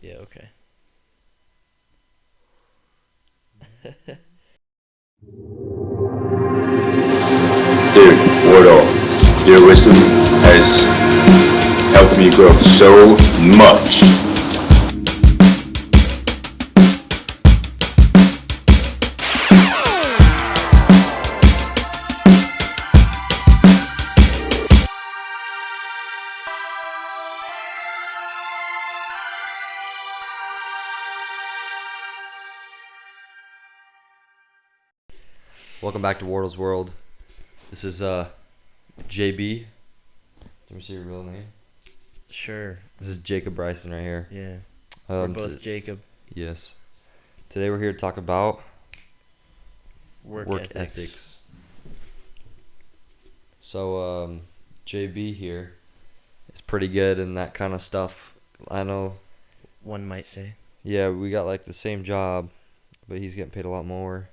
Yeah, okay. Dude, Wardle, your wisdom has helped me grow so much. Welcome back to Wardle's World. This is JB. Let me see your real name. Sure. This is Jacob Bryson right here. Yeah. We're both t- Jacob. yes. Today we're here to talk about Work ethics. So JB here is pretty good in that kind of stuff. I know. One might say. Yeah, we got like the same job, but he's getting paid a lot more.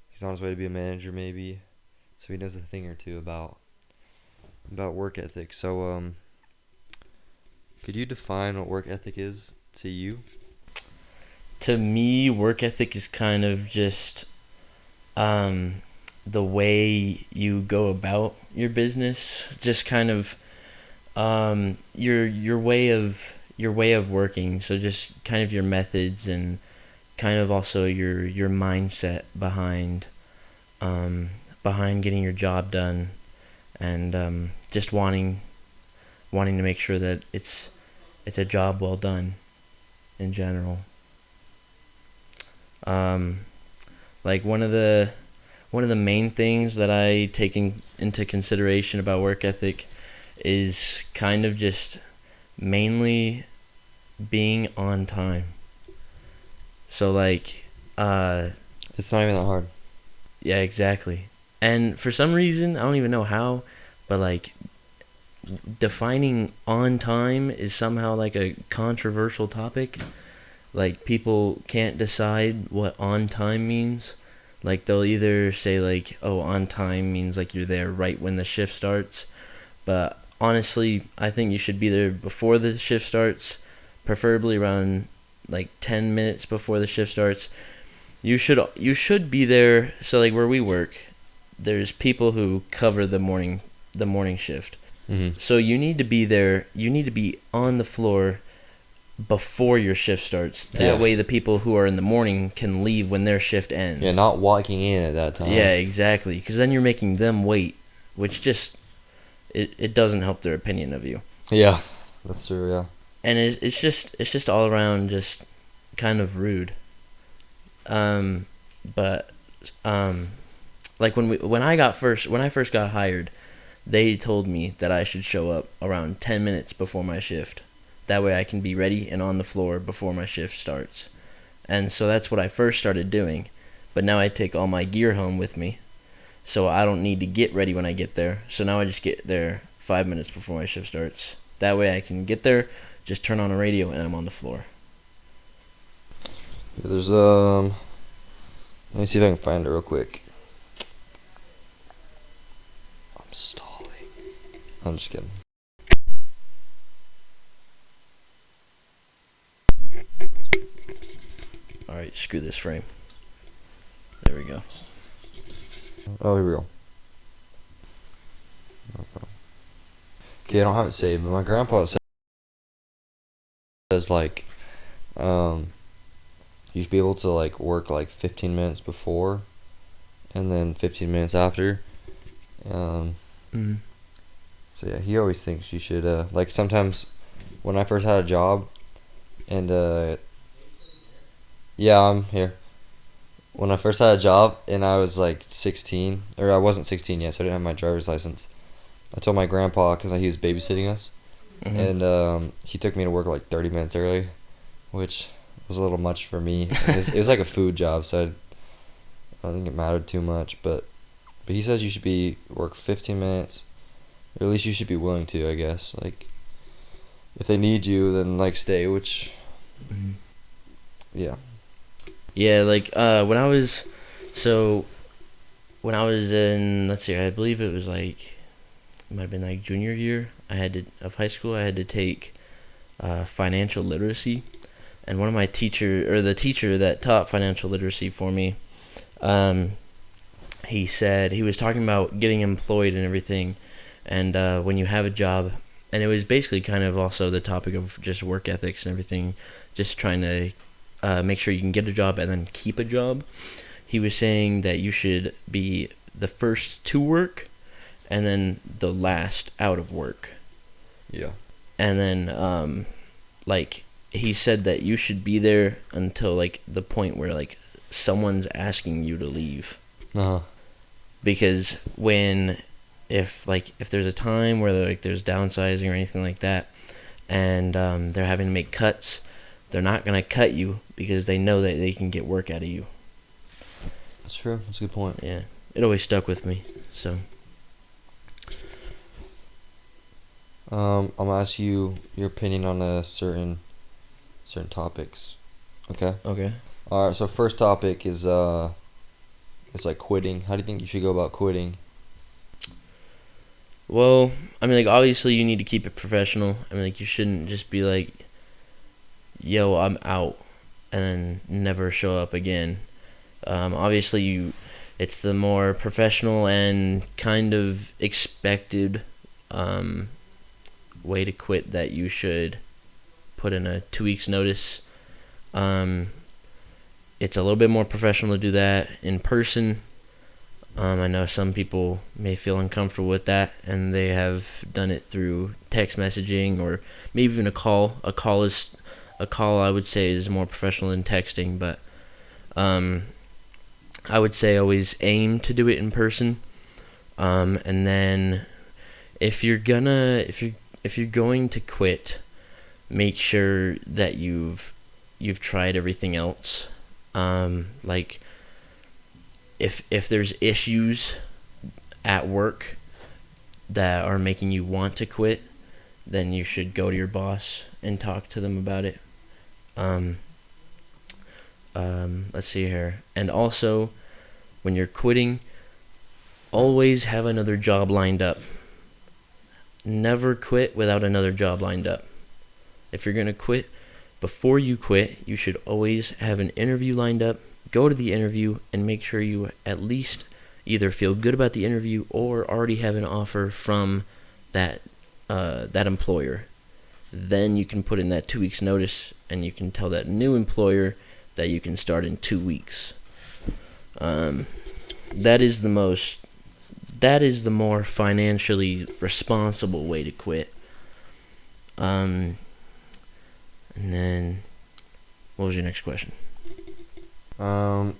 He's on his way to be a manager maybe, so he knows a thing or two about work ethic. So could you define what work ethic is to you? To me, work ethic is kind of just the way you go about your business, just kind of your way of working. So just kind of your methods and kind of also your mindset behind getting your job done, and just wanting to make sure that it's a job well done in general. Um, like one of the main things that I take into consideration about work ethic is kind of just mainly being on time. So like, It's not even that hard. yeah, exactly. And for some reason, I don't even know how, but like defining on time is somehow like a controversial topic. Like people can't decide what on time means. Like they'll either say like, oh, on time means like you're there right when the shift starts. But honestly, I think you should be there before the shift starts, preferably around like 10 minutes before the shift starts. You should be there. So like where we work, there's people who cover the morning shift. Mm-hmm. So you need to be there. You need to be on the floor before your shift starts. That Yeah. way the people who are in the morning can leave when their shift ends. Yeah, not walking in at that time. Yeah, exactly. Because then you're making them wait, which just it doesn't help their opinion of you. Yeah, that's true. Yeah. And it's just all around just kind of rude. Um, but like when I first got hired, they told me that I should show up around 10 minutes before my shift. That way I can be ready and on the floor before my shift starts. And so that's what I first started doing. But now I take all my gear home with me, so I don't need to get ready when I get there. So now I just get there 5 minutes before my shift starts. That way I can get there, just turn on a radio, and I'm on the floor. There's let me see if I can find it real quick. I'm stalling. I'm just kidding. Alright, screw this frame. There we go. Oh, here we go. Okay, I don't have it saved, but my grandpa says like, you should be able to like work like 15 minutes before, and then 15 minutes after. Um, Mm. so yeah, he always thinks you should like sometimes when I first had a job, and yeah, I'm here. When I first had a job and I was like 16, or I wasn't 16 yet, so I didn't have my driver's license. I told my grandpa because he was babysitting us, Mhm. and he took me to work like 30 minutes early, which was a little much for me. It was like a food job, so I don't think it mattered too much. But he says you should be work 15 minutes, or at least you should be willing to, I guess. Like if they need you, then like stay. Which Mhm. yeah. Yeah, like when I was in, let's see, I believe it was like, it might have been like junior year. Of high school. I had to take financial literacy, and one of my the teacher that taught financial literacy for me, um, he said he was talking about getting employed and everything, and when you have a job, and it was basically kind of also the topic of just work ethics and everything, just trying to make sure you can get a job and then keep a job. He was saying that you should be the first to work and then the last out of work. Yeah. And then like he said that you should be there until like the point where like someone's asking you to leave. Uh-huh. Because if there's a time where like there's downsizing or anything like that, and they're having to make cuts, they're not gonna cut you because they know that they can get work out of you. That's true. That's a good point. Yeah, it always stuck with me. So I'm gonna ask you your opinion on certain topics. Okay. okay. All right. So first topic is it's like quitting. How do you think you should go about quitting? Well, I mean, like obviously you need to keep it professional. I mean, like you shouldn't just be like, "Yo, I'm out," and then never show up again. Obviously, it's the more professional and kind of expected way to quit that you should put in a 2 weeks notice. It's a little bit more professional to do that in person. I know some people may feel uncomfortable with that, and they have done it through text messaging or maybe even a call. A call I would say is more professional than texting, but I would say always aim to do it in person. And then if you're going to quit, make sure that you've tried everything else. Like if there's issues at work that are making you want to quit, then you should go to your boss and talk to them about it. Let's see here. And also, when you're quitting, always have another job lined up. Never quit without another job lined up. If you're going to quit, before you quit, you should always have an interview lined up. Go to the interview and make sure you at least either feel good about the interview or already have an offer from that employer. Then you can put in that 2 weeks notice, and you can tell that new employer that you can start in 2 weeks. That is the more financially responsible way to quit. And then, what was your next question? We're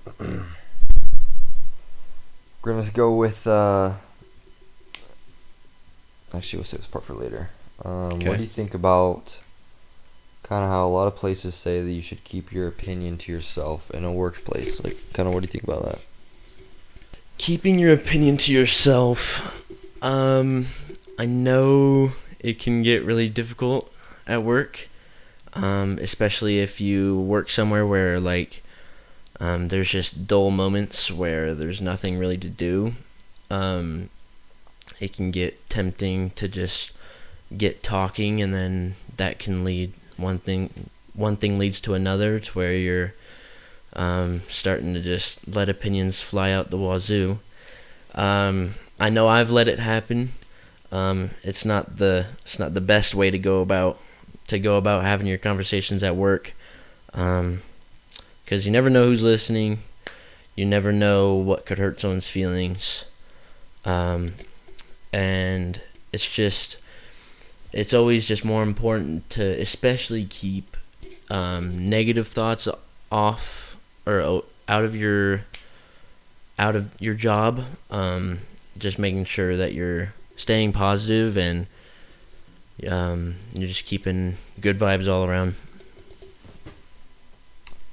gonna go with actually we'll save this part for later. Okay. What do you think about kind of how a lot of places say that you should keep your opinion to yourself in a workplace? Like, kind of what do you think about that? Keeping your opinion to yourself. I know it can get really difficult at work, especially if you work somewhere where like there's just dull moments where there's nothing really to do. It can get tempting to just get talking, and then that can lead one thing leads to another, to where you're starting to just let opinions fly out the wazoo. I know I've let it happen. It's not the best way to go about having your conversations at work, because you never know who's listening. You never know what could hurt someone's feelings, and it's always just more important to especially keep negative thoughts off or out of your job. Just making sure that you're staying positive and you're just keeping good vibes all around.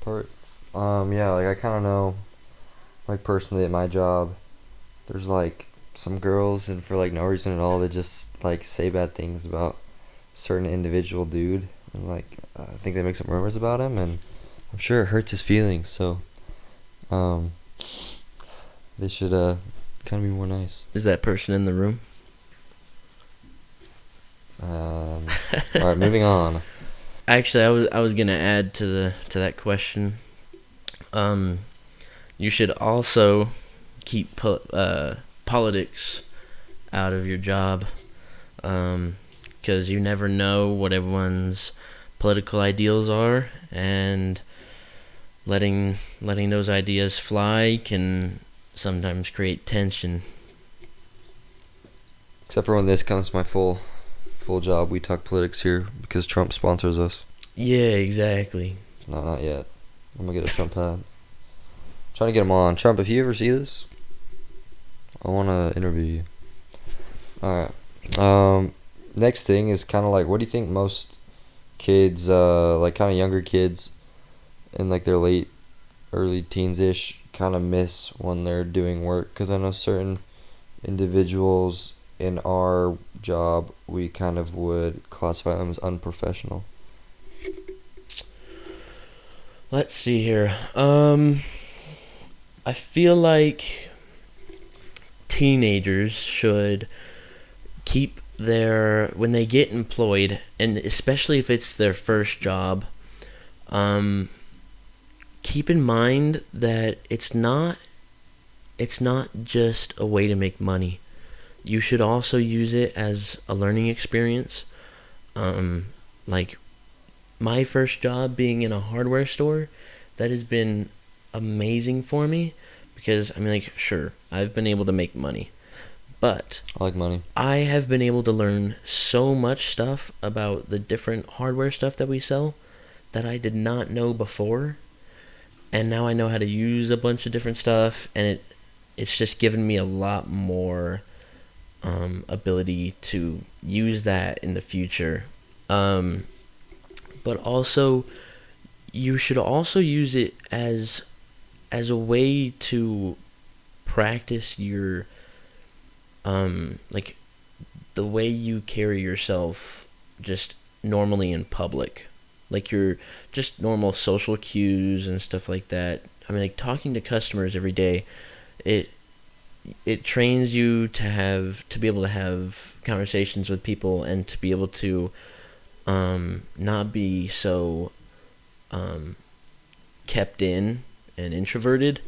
Yeah, like I kind of know, like personally at my job, there's like some girls, and for like no reason at all, they just like say bad things about a certain individual dude, and like I think they make some rumors about him, and I'm sure it hurts his feelings. So, they should kind of be more nice. Is that person in the room? All right, moving on. Actually, I was gonna add to that question. Um, you should also keep politics out of your job, because you never know what everyone's political ideals are, and letting those ideas fly can sometimes create tension. Except for when this comes to my full job, we talk politics here because Trump sponsors us. Yeah, exactly. No, not yet. I'm gonna get a Trump hat. Trying to get him on. Trump, if you ever see this, I wanna interview you. All right. Next thing is kind of like, what do you think most kids, like kind of younger kids, in like their late, early teens ish, kind of miss when they're doing work? Because I know certain individuals in our job, we kind of would classify them as unprofessional. Let's see here. I feel like teenagers should keep their when they get employed, and especially if it's their first job, um, keep in mind that it's not just a way to make money. You should also use it as a learning experience. Like my first job being in a hardware store, that has been amazing for me because I mean, like, sure, I've been able to make money, but I like money. I have been able to learn so much stuff about the different hardware stuff that we sell that I did not know before, and now I know how to use a bunch of different stuff, and it's just given me a lot more ability to use that in the future. Um, but also, you should also use it as a way to practice your like the way you carry yourself just normally in public, like your just normal social cues and stuff like that. I mean, like talking to customers every day, it it trains you to be able to have conversations with people and to be able to not be so um, kept in and introverted.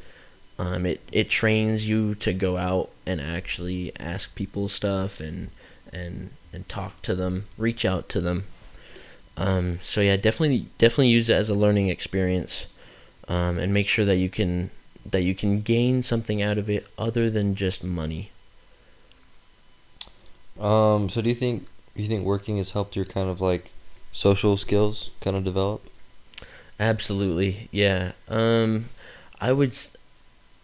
It trains you to go out and actually ask people stuff and talk to them, reach out to them. So yeah, definitely use it as a learning experience, and make sure that you can gain something out of it other than just money. So do you think working has helped your kind of like social skills kind of develop? Absolutely, yeah. I would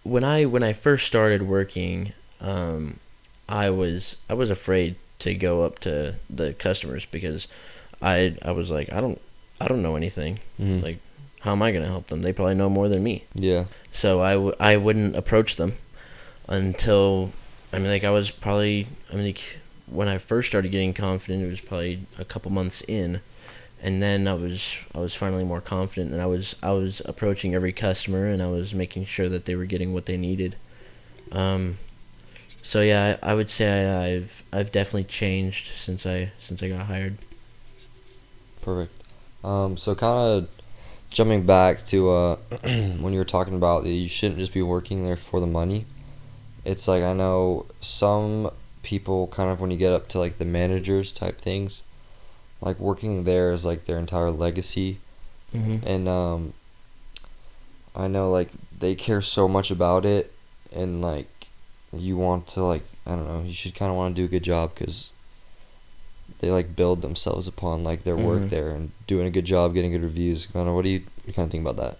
when I first started working, I was afraid to go up to the customers because I was like I don't know anything. Hmm. Like, how am I gonna help them? They probably know more than me. Yeah. So I wouldn't approach them until I mean, like, I mean, like, when I first started getting confident, it was probably a couple months in, and then I was finally more confident, and I was approaching every customer, and I was making sure that they were getting what they needed. Um, so yeah, I would say I've definitely changed since I got hired. Perfect. So kind of jumping back to when you were talking about that you shouldn't just be working there for the money. It's like I know some people kind of when you get up to like the managers type things, like working there is like their entire legacy, Hmm. and I know like they care so much about it, and like you want to like I don't know you should kind of want to do a good job because they like build themselves upon like their work Hmm. there and doing a good job, getting good reviews. Kind of what do you kind of think about that?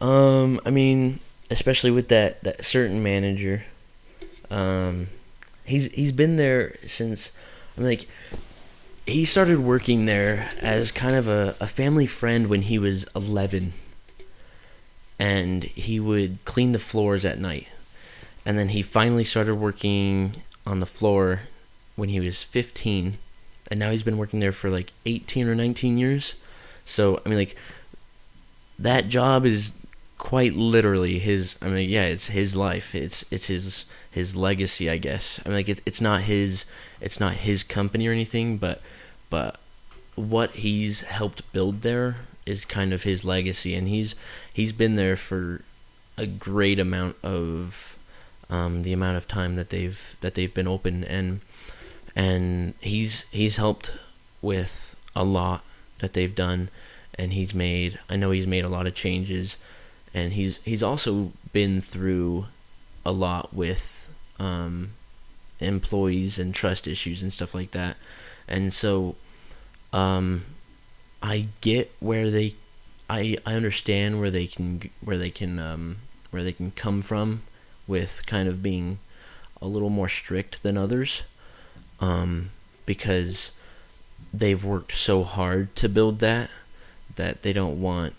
I mean, especially with that certain manager, um, he's been there since. I mean, like, he started working there as kind of a family friend when he was 11, and he would clean the floors at night. And then he finally started working on the floor when he was 15, and now he's been working there for like 18 or 19 years. So, I mean, like, that job is quite literally his. I mean, yeah, it's his life. It's his legacy, I guess. I mean, like, it's not his company or anything, but what he's helped build there is kind of his legacy, and he's been there for a great amount of the amount of time that they've been open, and he's helped with a lot that they've done, and I know he's made a lot of changes, and he's also been through a lot with employees and trust issues and stuff like that, and so I get I understand where they can come from with kind of being a little more strict than others, because they've worked so hard to build that they don't want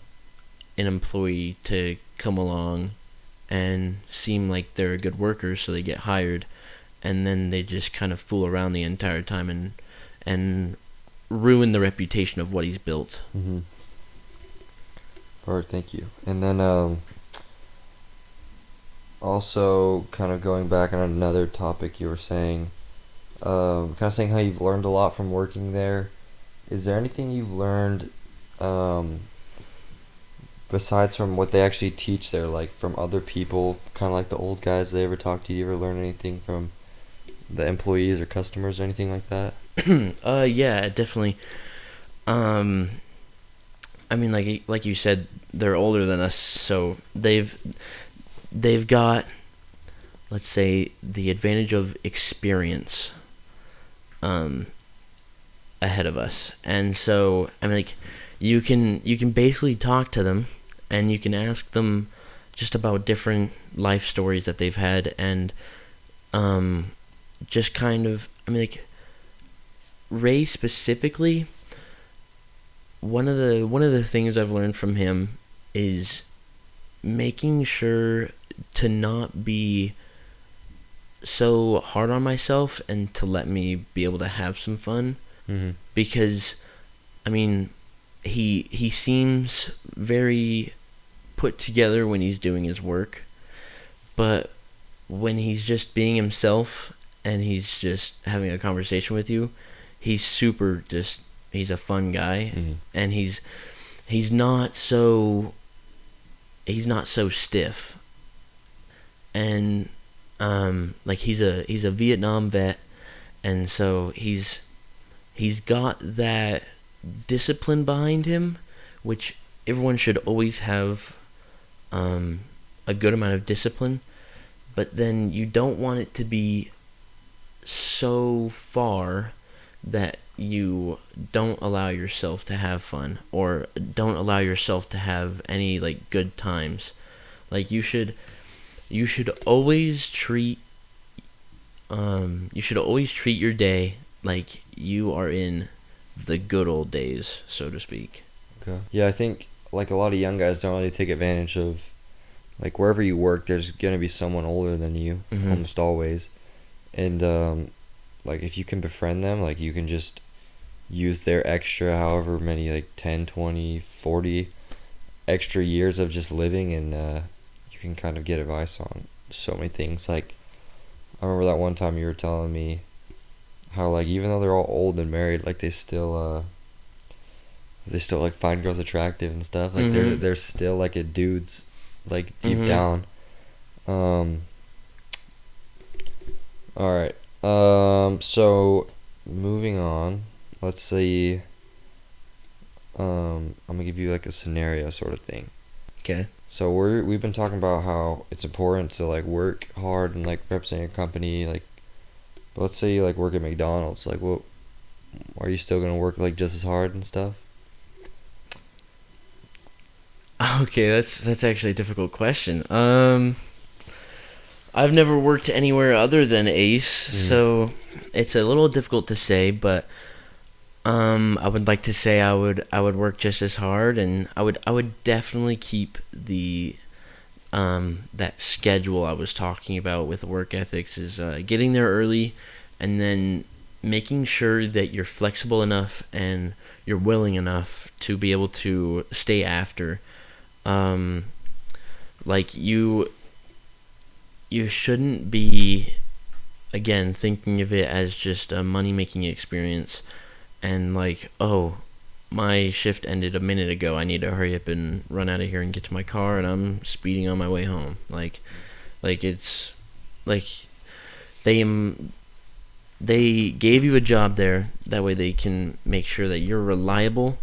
an employee to come along and seem like they're a good worker, so they get hired, and then they just kind of fool around the entire time and ruin the reputation of what he's built. Mm-hmm. All right, thank you. And then also kind of going back on another topic you were saying, kind of saying how you've learned a lot from working there. Is there anything you've learned besides from what they actually teach there, like from other people, kind of like the old guys? They ever talk to you? You ever learn anything from the employees or customers or anything like that? Yeah, definitely. I mean, like you said, they're older than us, so they've got, let's say, the advantage of experience ahead of us, and so I mean, like, you can basically talk to them, and you can ask them just about different life stories that they've had, and just kind of, I mean, like, Ray specifically, one of the things I've learned from him is making sure to not be so hard on myself and to let me be able to have some fun. Mm-hmm. Because, I mean, he seems very put together when he's doing his work, but when he's just being himself and he's just having a conversation with you, he's he's a fun guy. Mm-hmm. And he's not so stiff, and like, he's a Vietnam vet, and so he's got that discipline behind him, which everyone should always have a good amount of discipline, but then you don't want it to be so far that you don't allow yourself to have fun, or don't allow yourself to have any, like, good times. Like, you should always treat your day like you are in the good old days, so to speak. Okay. Yeah, I think like a lot of young guys don't really take advantage of, like, wherever you work, there's gonna be someone older than you, Mm-hmm. almost always, and like, if you can befriend them, like, you can just use their extra however many, like 10, 20, 40 extra years of just living, and you can kind of get advice on so many things. Like, I remember that one time you were telling me how, like, even though they're all old and married, like, they still like find girls attractive and stuff. Like, Mm-hmm. they're still like a dudes, like, deep Mm-hmm. down. All right. So moving on, let's see. I'm gonna give you like a scenario sort of thing. Okay. So we've been talking about how it's important to, like, work hard and, like, represent your company. Like, but let's say you, like, work at McDonald's. Like, what, are you still gonna work, like, just as hard and stuff? Okay, that's actually a difficult question. I've never worked anywhere other than Ace, so it's a little difficult to say, but I would like to say I would work just as hard, and I would definitely keep the that schedule I was talking about with work ethics, is getting there early, and then making sure that you're flexible enough and you're willing enough to be able to stay after. Like, you shouldn't be, again, thinking of it as just a money making experience, and like, oh, my shift ended a minute ago. I need to hurry up and run out of here and get to my car, and I'm speeding on my way home. Like it's like they they gave you a job there. That way they can make sure that you're reliable,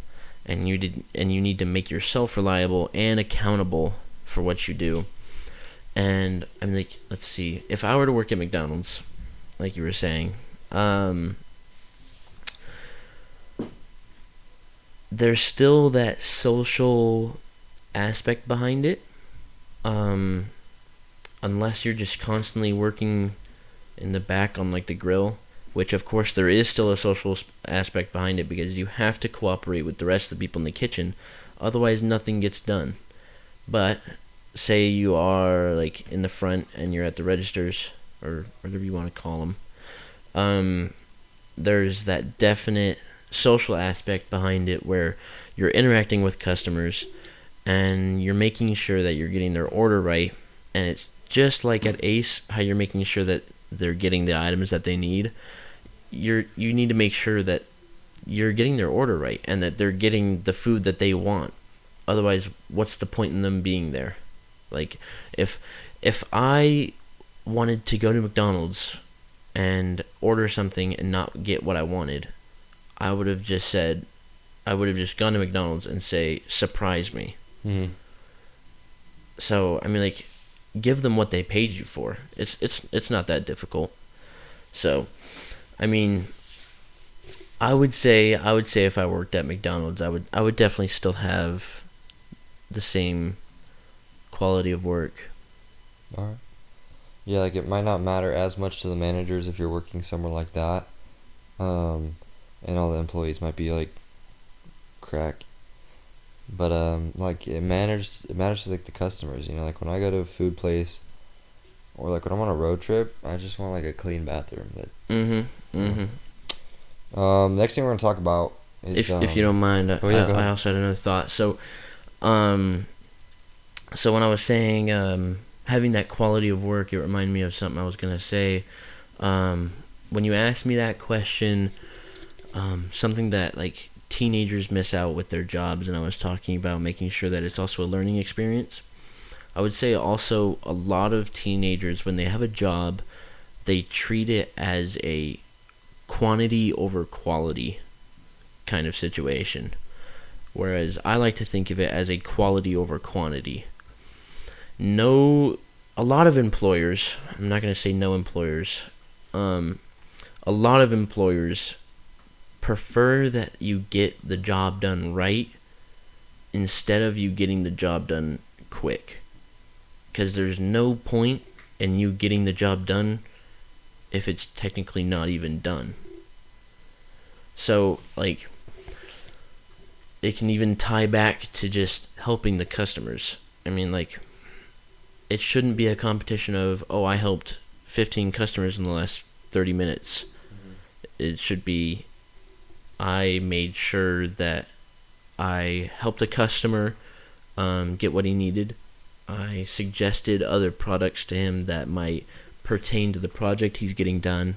and you need to make yourself reliable and accountable for what you do. And I'm like, let's see, if I were to work at McDonald's, like you were saying, there's still that social aspect behind it. Um, Unless you're just constantly working in the back on like the grill, which of course there is still a social aspect behind it because you have to cooperate with the rest of the people in the kitchen, otherwise nothing gets done. But say you are like in the front and you're at the registers or whatever you want to call them, there's that definite social aspect behind it where you're interacting with customers and you're making sure that you're getting their order right, and it's just like at Ace how you're making sure that they're getting the items that they need. You need to make sure that you're getting their order right and that they're getting the food that they want. Otherwise, what's the point in them being there? Like if I wanted to go to McDonald's and order something and not get what I wanted, I would have just gone to McDonald's and say, surprise me. Mm-hmm. So I mean, like, give them what they paid you for. It's not that difficult. So, I mean, I would say if I worked at McDonald's, I would definitely still have the same quality of work. All right. Yeah, like it might not matter as much to the managers if you're working somewhere like that, and all the employees might be like crack. But like it matters. It matters to like the customers. You know, like when I go to a food place, or like when I'm on a road trip, I just want like a clean bathroom. Next thing we're gonna talk about is If you don't mind, oh yeah, go ahead. I also had another thought. So, so when I was saying having that quality of work, it reminded me of something I was gonna say. When you asked me that question, something that like teenagers miss out with their jobs, and I was talking about making sure that it's also a learning experience. I would say also a lot of teenagers, when they have a job, they treat it as a quantity over quality kind of situation. Whereas I like to think of it as a quality over quantity. No, a lot of employers, I'm not going to say no employers, a lot of employers prefer that you get the job done right instead of you getting the job done quick. Because there's no point in you getting the job done if it's technically not even done. So, like, it can even tie back to just helping the customers. I mean, like, it shouldn't be a competition of, oh, I helped 15 customers in the last 30 minutes. Mm-hmm. It should be, I made sure that I helped a customer get what he needed. I suggested other products to him that might pertain to the project he's getting done.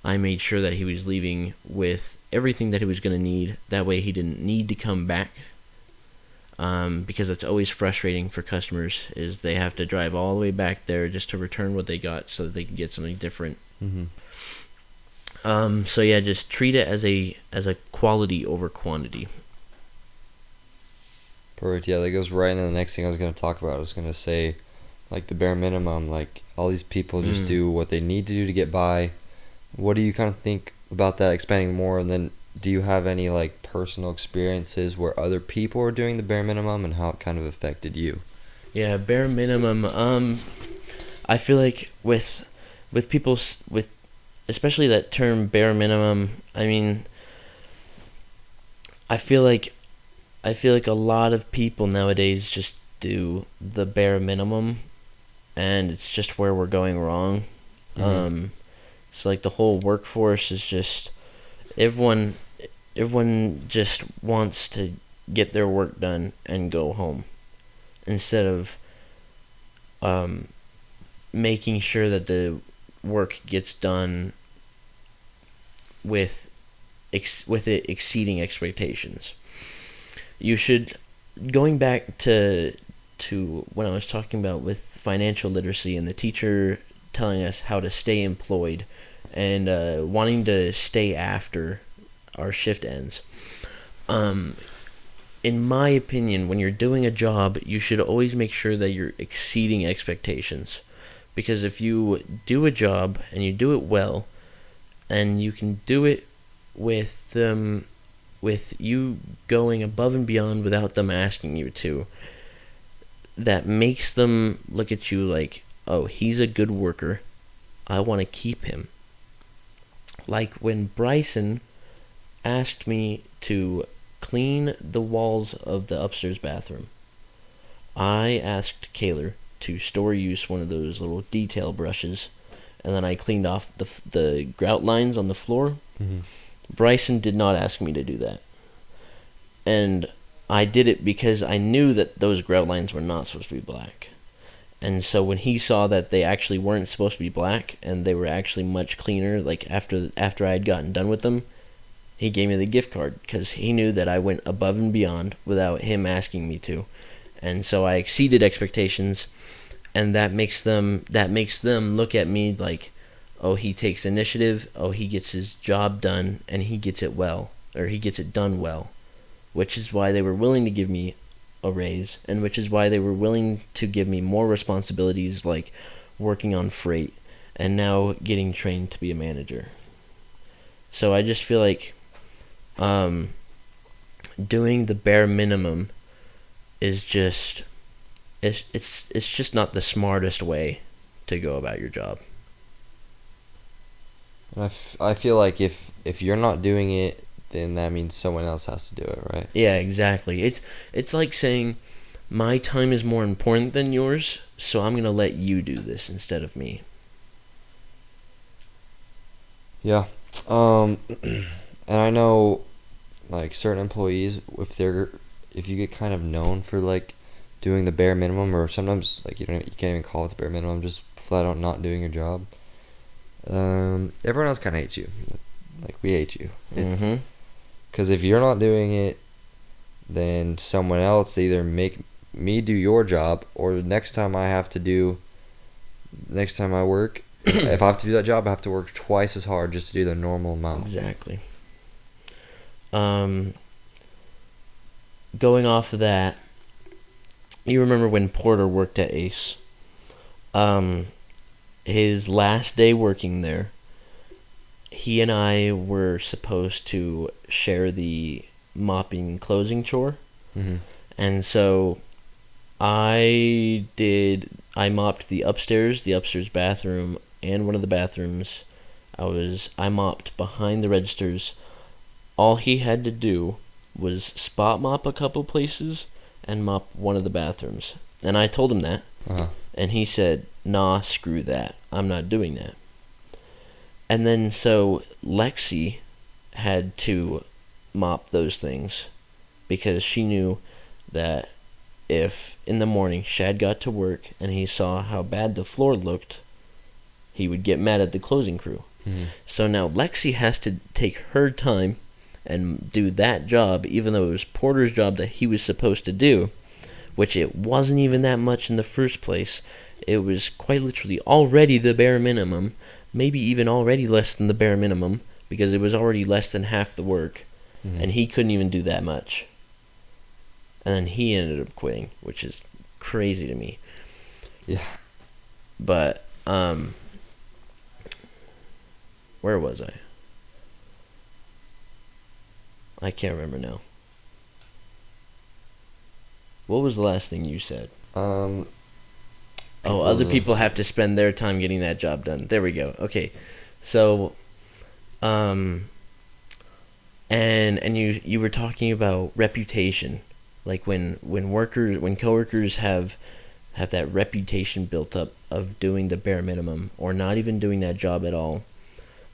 I made sure that he was leaving with everything that he was going to need. That way he didn't need to come back. Because it's always frustrating for customers is they have to drive all the way back there just to return what they got so that they can get something different. Mm-hmm. So yeah, just treat it as a quality over quantity. Perfect. Yeah, that goes right into the next thing I was going to talk about. I was going to say, like, the bare minimum. Like, all these people just do what they need to do to get by. What do you kind of think about that, expanding more? And then, do you have any, like, personal experiences where other people are doing the bare minimum and how it kind of affected you? Yeah, bare minimum. I feel like with people, with especially that term bare minimum, I mean, I feel like a lot of people nowadays just do the bare minimum, and it's just where we're going wrong. Mm-hmm. It's like the whole workforce is just everyone just wants to get their work done and go home instead of making sure that the work gets done with with it exceeding expectations. You should, going back to when I was talking about with financial literacy and the teacher telling us how to stay employed and wanting to stay after our shift ends. In my opinion, when you're doing a job, you should always make sure that you're exceeding expectations. Because if you do a job and you do it well, and you can do it with you going above and beyond without them asking you to, that makes them look at you like, oh, he's a good worker. I want to keep him. Like when Bryson asked me to clean the walls of the upstairs bathroom. I asked Kaylor to store use one of those little detail brushes, and then I cleaned off the grout lines on the floor. Mm-hmm. Bryson did not ask me to do that. And I did it because I knew that those grout lines were not supposed to be black. And so when he saw that they actually weren't supposed to be black and they were actually much cleaner, like after I had gotten done with them, he gave me the gift card because he knew that I went above and beyond without him asking me to. And so I exceeded expectations, and that makes them look at me like, oh, he takes initiative, oh, he gets his job done, and he gets it well, or he gets it done well, which is why they were willing to give me a raise, and which is why they were willing to give me more responsibilities like working on freight and now getting trained to be a manager. So I just feel like doing the bare minimum is just it's just not the smartest way to go about your job. I feel like if you're not doing it, then that means someone else has to do it, right? Yeah, exactly. It's like saying my time is more important than yours, so I'm going to let you do this instead of me. Yeah. And I know, like, certain employees, if you get kind of known for like doing the bare minimum, or sometimes like you can't even call it the bare minimum, just flat out not doing your job. Everyone else kind of hates you. Like, we hate you. Mm-hmm. Because if you're not doing it, then someone else either make me do your job, or next time I work, if I have to do that job, I have to work twice as hard just to do the normal amount. Exactly. Going off of that, you remember when Porter worked at Ace? His last day working there, he and I were supposed to share the mopping closing chore. Mm-hmm. And so I mopped the upstairs bathroom, and one of the bathrooms. I mopped behind the registers. All he had to do was spot mop a couple places and mop one of the bathrooms. And I told him that. Uh-huh. And he said, nah, screw that. I'm not doing that. And then so Lexi had to mop those things because she knew that if in the morning Shad got to work and he saw how bad the floor looked, he would get mad at the closing crew. Mm-hmm. So now Lexi has to take her time and do that job, even though it was Porter's job that he was supposed to do, which it wasn't even that much in the first place. It was quite literally already the bare minimum, maybe even already less than the bare minimum, because it was already less than half the work, and he couldn't even do that much. And then he ended up quitting, which is crazy to me. Yeah. But, where was I? I can't remember now. What was the last thing you said? Other people have to spend their time getting that job done. There we go. Okay. So, and you were talking about reputation. Like when coworkers have that reputation built up of doing the bare minimum or not even doing that job at all.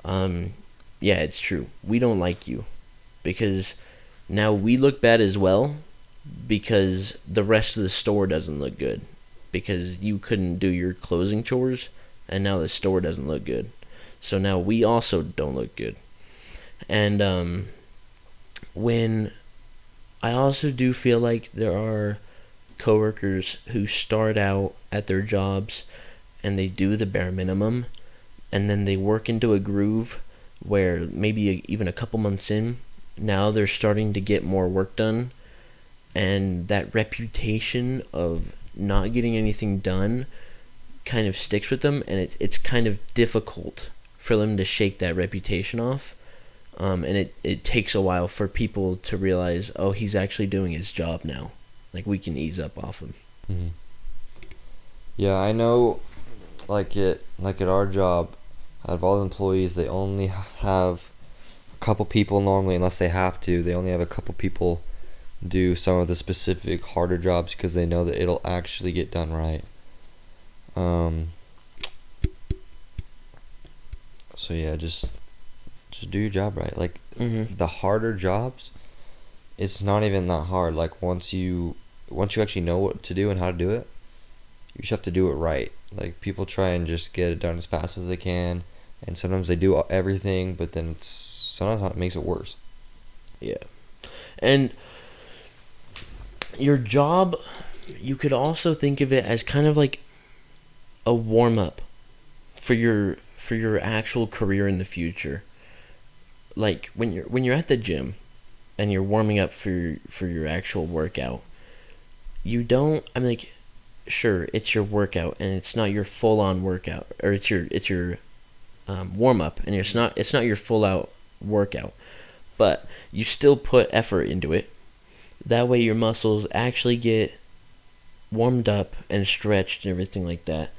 Yeah, it's true. We don't like you because now we look bad as well because the rest of the store doesn't look good because you couldn't do your closing chores and now the store doesn't look good. So now we also don't look good. And when I also do feel like there are coworkers who start out at their jobs and they do the bare minimum, and then they work into a groove where maybe even a couple months in, now they're starting to get more work done, and that reputation of not getting anything done kind of sticks with them, and it's kind of difficult for them to shake that reputation off. And it takes a while for people to realize, oh, he's actually doing his job now. Like, we can ease up off him. Hmm. Yeah, I know. Like at our job, out of all the employees, they only have a couple people normally, unless they have to. They only have a couple people do some of the specific harder jobs because they know that it'll actually get done right. Um. So yeah, just do your job right. Like Mm-hmm. the harder jobs, it's not even that hard. Like once you actually know what to do and how to do it, you just have to do it right. Like people try and just get it done as fast as they can, and sometimes they do everything, but then sometimes it makes it worse. Yeah. And your job, you could also think of it as kind of like a warm up for your actual career in the future. Like when you're at the gym and you're warming up for your actual workout, you don't. I'm like, sure, it's your workout and it's not your full on workout, or it's your warm up, and it's not your full out workout, but you still put effort into it. That way your muscles actually get warmed up and stretched and everything like that.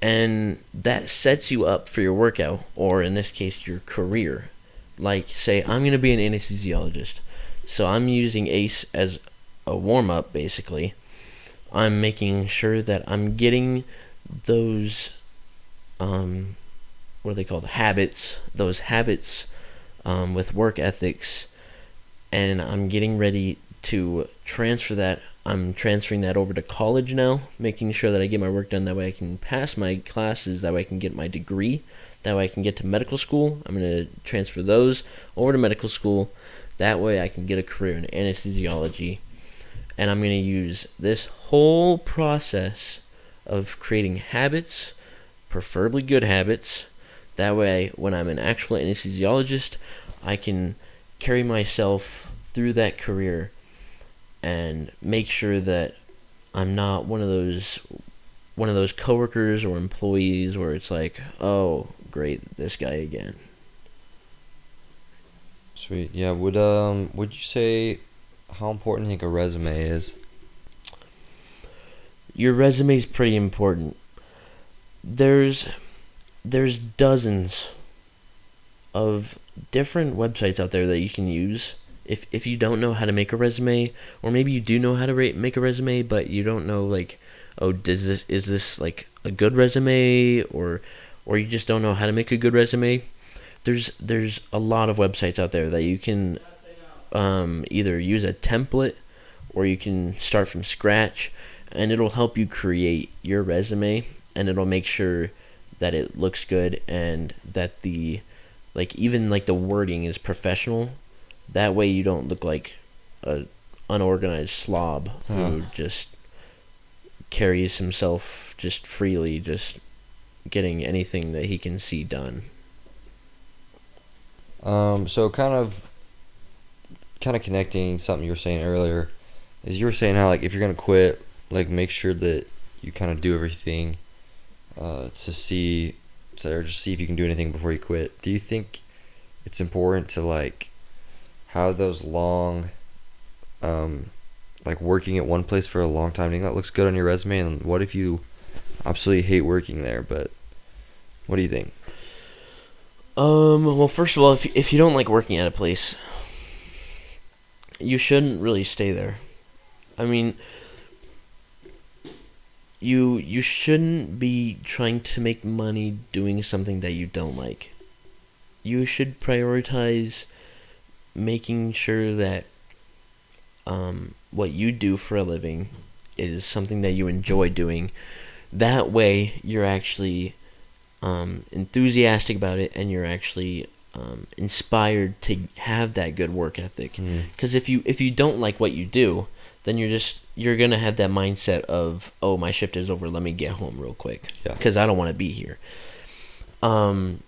And that sets you up for your workout, or in this case, your career. Like, say, I'm going to be an anesthesiologist. So I'm using ACE as a warm up, basically. I'm making sure that I'm getting those, what are they called? Habits. Those habits with work ethics, and I'm getting ready to transfer that. I'm transferring that over to college now, making sure that I get my work done. That way I can pass my classes. That way I can get my degree. That way I can get to medical school. I'm going to transfer those over to medical school. That way I can get a career in anesthesiology. And I'm going to use this whole process of creating habits, preferably good habits. That way, when I'm an actual anesthesiologist, I can carry myself through that career and make sure that I'm not one of those coworkers or employees where it's like, oh, great, this guy again. Sweet. Yeah. Would you say how important do you think a resume is? Your resume is pretty important. There's there's dozens of different websites out there that you can use. If you don't know how to make a resume, or maybe you do know how to make a resume, but you don't know, like, oh, does this is this like a good resume, or you just don't know how to make a good resume. There's a lot of websites out there that you can either use a template, or you can start from scratch, and it'll help you create your resume, and it'll make sure that it looks good, and that the like even like the wording is professional. That way you don't look like a unorganized slob Huh. who just carries himself just freely, just getting anything that he can see done. So kind of connecting something you were saying earlier is you were saying how like if you're gonna quit, like make sure that you kind of do everything to see or just see if you can do anything before you quit. Do you think it's important to like have those long um like working at one place for a long time? Do you think that looks good on your resume? And what if you absolutely hate working there? But what do you think? Well, first of all, if you don't like working at a place, you shouldn't really stay there. I mean, you shouldn't be trying to make money doing something that you don't like. You should prioritize making sure that what you do for a living is something that you enjoy doing. That way, you're actually enthusiastic about it, and you're actually inspired to have that good work ethic. Mm. Because if you don't like what you do, then you're gonna have that mindset of, oh, my shift is over, let me get home real quick, Yeah. because I don't want to be here. And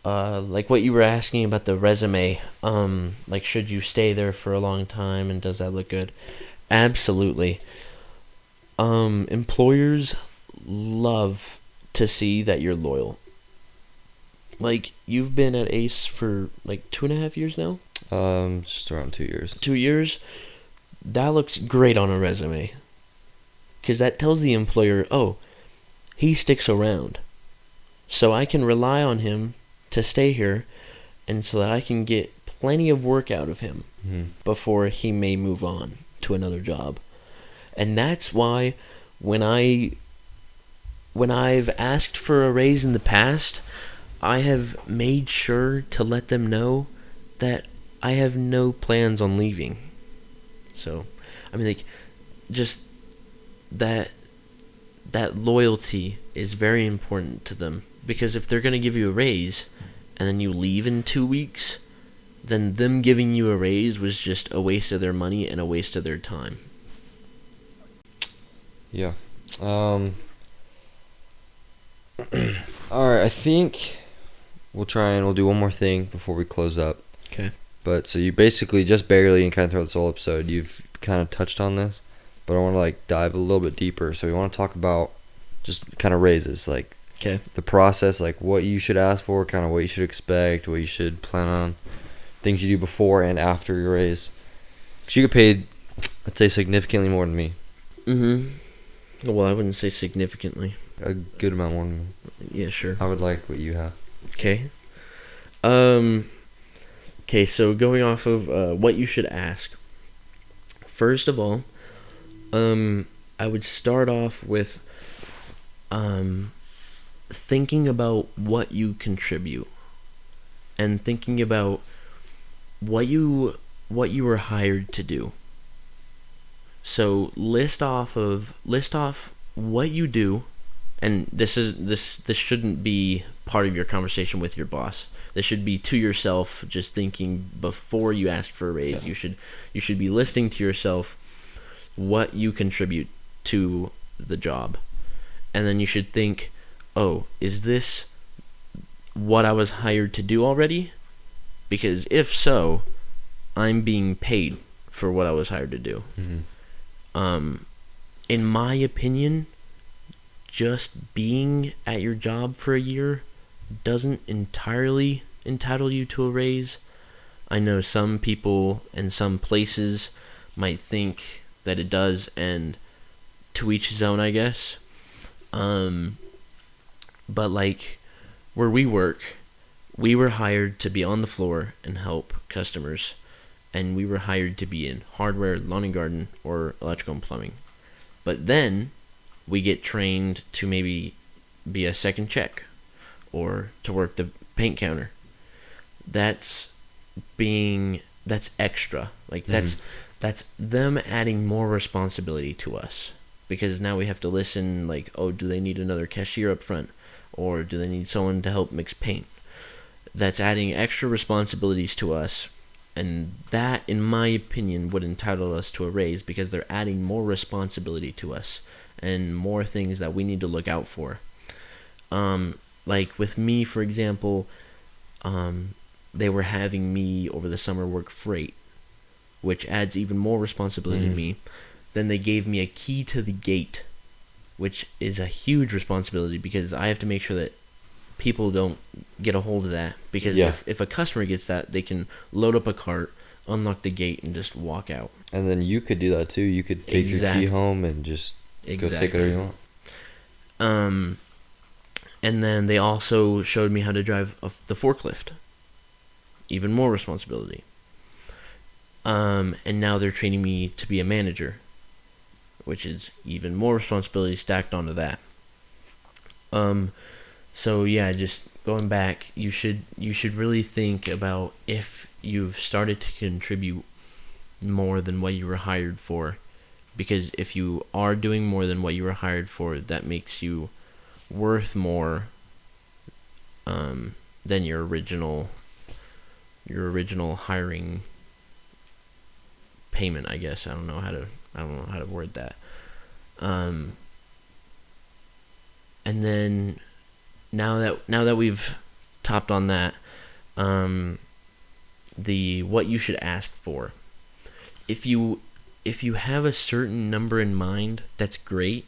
like what you were asking about the resume, like should you stay there for a long time and does that look good? Absolutely. Employers love to see that you're loyal. Like, you've been at Ace for like 2.5 years now? Just around 2 years. 2 years? That looks great on a resume. Because that tells the employer, oh, he sticks around. So I can rely on him to stay here, and so that I can get plenty of work out of him before he may move on to another job. And that's why when I've asked for a raise in the past, I have made sure to let them know that I have no plans on leaving. So, I mean, like, just that loyalty is very important to them, because if they're going to give you a raise and then you leave in 2 weeks, then them giving you a raise was just a waste of their money and a waste of their time. Yeah. Alright, I think we'll do one more thing before we close up. Okay. But so you basically just barely, and kind of throughout this whole episode, you've kind of touched on this, but I want to like dive a little bit deeper. So we want to talk about just kind of raises, like Okay. the process, like what you should ask for, kind of what you should expect, what you should plan on, things you do before and after your raise. Because you get paid, I'd say, significantly more than me. Mm-hmm. Well, I wouldn't say significantly. A good amount more than me. Yeah, sure. I would like what you have. Okay. Okay, so going off of what you should ask. First of all, I would start off with thinking about what you contribute and thinking about what you were hired to do. So list off what you do, and this shouldn't be part of your conversation with your boss. This should be to yourself, just thinking before you ask for a raise. Yeah. You should be listing to yourself what you contribute to the job. And then you should think, oh, is this what I was hired to do already? Because if so, I'm being paid for what I was hired to do. Mm-hmm. In my opinion, just being at your job for a year doesn't entirely entitle you to a raise. I know some people and some places might think that it does, and to each his own, I guess. But like where we work, we were hired to be on the floor and help customers, and we were hired to be in hardware, lawn and garden, or electrical and plumbing. But then we get trained to maybe be a second check or to work the paint counter. That's extra. Like that's them adding more responsibility to us, because now we have to listen, like, oh, do they need another cashier up front, or do they need someone to help mix paint? That's adding extra responsibilities to us, and that, in my opinion, would entitle us to a raise, because they're adding more responsibility to us and more things that we need to look out for. Like with me, for example, they were having me over the summer work freight, which adds even more responsibility to me. Then they gave me a key to the gate, which is a huge responsibility, because I have to make sure that people don't get a hold of that, because if a customer gets that, they can load up a cart, unlock the gate, and just walk out. And then you could do that too. You could take your key home and just go take whatever you want. And then they also showed me how to drive the forklift. Even more responsibility. And now they're training me to be a manager, which is even more responsibility stacked onto that. So yeah, just going back, you should really think about if you've started to contribute more than what you were hired for, because if you are doing more than what you were hired for, that makes you worth more than your original hiring payment, I guess. I don't know how to word that. And then now that we've topped on that, the what you should ask for. If you have a certain number in mind, that's great.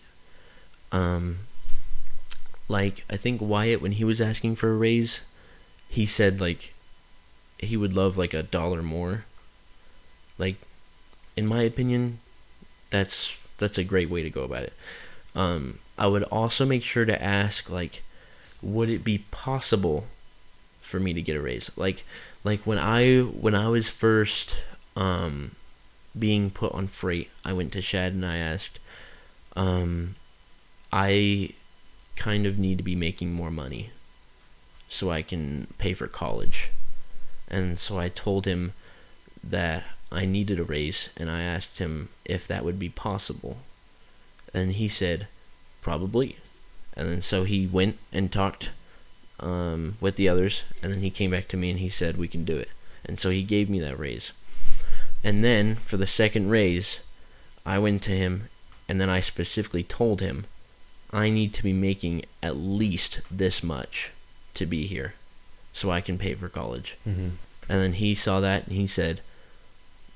Like I think Wyatt, when he was asking for a raise, he said like he would love like $1 more. Like, in my opinion, that's a great way to go about it. I would also make sure to ask like, would it be possible for me to get a raise? Like when I was first being put on freight, I went to Shad and I asked, I kind of need to be making more money so I can pay for college. And so I told him that I needed a raise, and I asked him if that would be possible. And he said, probably. And then so he went and talked with the others, and then he came back to me and he said, we can do it. And so he gave me that raise. And then for the second raise, I went to him, and then I specifically told him, I need to be making at least this much to be here so I can pay for college. Mm-hmm. And then he saw that and he said,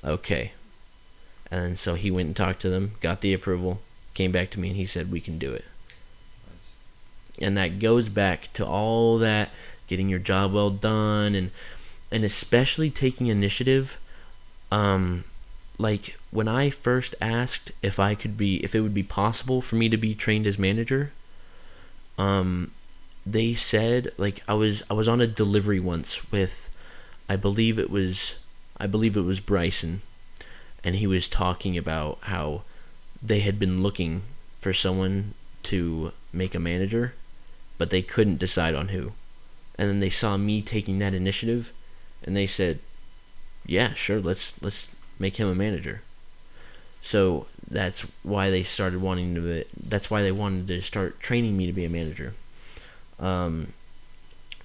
okay. And so he went and talked to them, got the approval, came back to me and he said, we can do it. Nice. And that goes back to all that getting your job well done and especially taking initiative. Like when I first asked if it would be possible for me to be trained as manager, they said, like, I was on a delivery once with, I believe it was Bryson, and he was talking about how they had been looking for someone to make a manager, but they couldn't decide on who. And then they saw me taking that initiative, and they said, yeah, sure, let's make him a manager. So that's why they wanted to start training me to be a manager.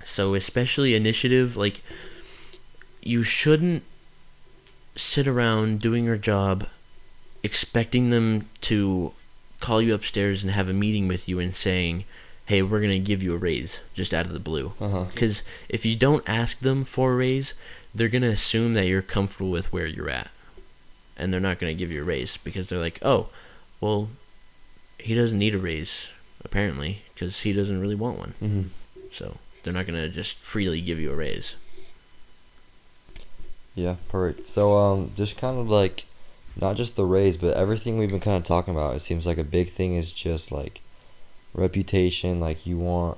So especially initiative, like, you shouldn't sit around doing your job expecting them to call you upstairs and have a meeting with you and saying, hey, we're going to give you a raise, just out of the blue. Because if you don't ask them for a raise, they're going to assume that you're comfortable with where you're at. And they're not going to give you a raise because they're like, oh, well, he doesn't need a raise, apparently, because he doesn't really want one. Mm-hmm. So they're not going to just freely give you a raise. Yeah, perfect. So, just kind of like, not just the raise, but everything we've been kind of talking about, it seems like a big thing is just like reputation. Like, you want,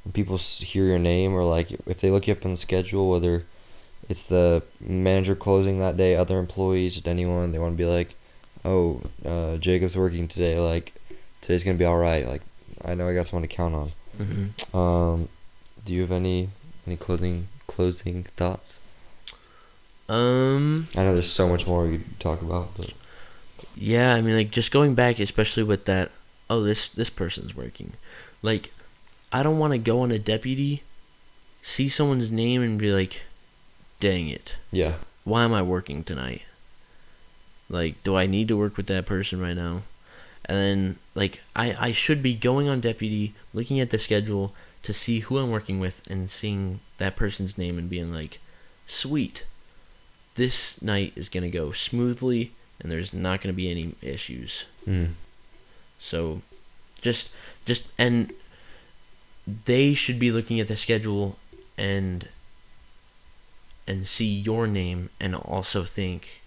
when people hear your name, or like if they look you up on the schedule, whether it's the manager closing that day, other employees, just anyone, they want to be like, oh, Jacob's working today, like, today's going to be alright, like, I know I got someone to count on. Mm-hmm. Do you have any closing thoughts? I know there's so much more we could talk about, but yeah, I mean, like, just going back, especially with that, oh, this person's working. Like, I don't want to go on a deputy, see someone's name, and be like, dang it. Yeah. Why am I working tonight? Like, do I need to work with that person right now? And then, like, I should be going on deputy, looking at the schedule to see who I'm working with, and seeing that person's name and being like, sweet. This night is going to go smoothly, and there's not going to be any issues. So, and they should be looking at the schedule and see your name and also think,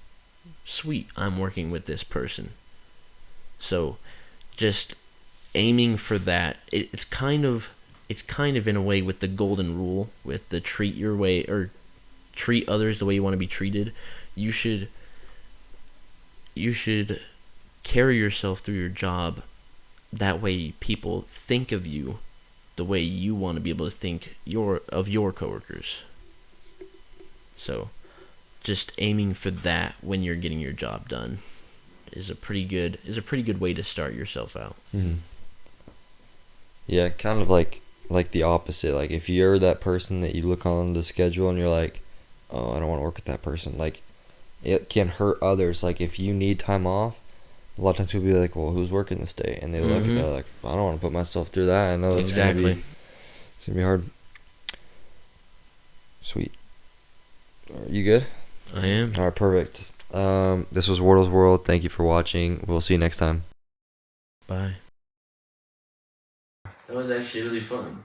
sweet, I'm working with this person. So, just aiming for that. It's kind of in a way with the golden rule, with the treat others the way you want to be treated. You should carry yourself through your job. That way people think of you the way you want to be able to think of your coworkers. So just aiming for that when you're getting your job done is a pretty good way to start yourself out. Yeah, kind of like like the opposite. Like if you're that person that you look on the schedule and you're like, oh, I don't want to work with that person. Like it can hurt others. Like if you need time off, a lot of times people be like, well, who's working this day? And they look at that like, I don't want to put myself through that. I know it's Exactly. gonna be hard. Sweet. Are you good? I am. All right, perfect. This was Wardle's World. Thank you for watching. We'll see you next time. Bye. That was actually really fun.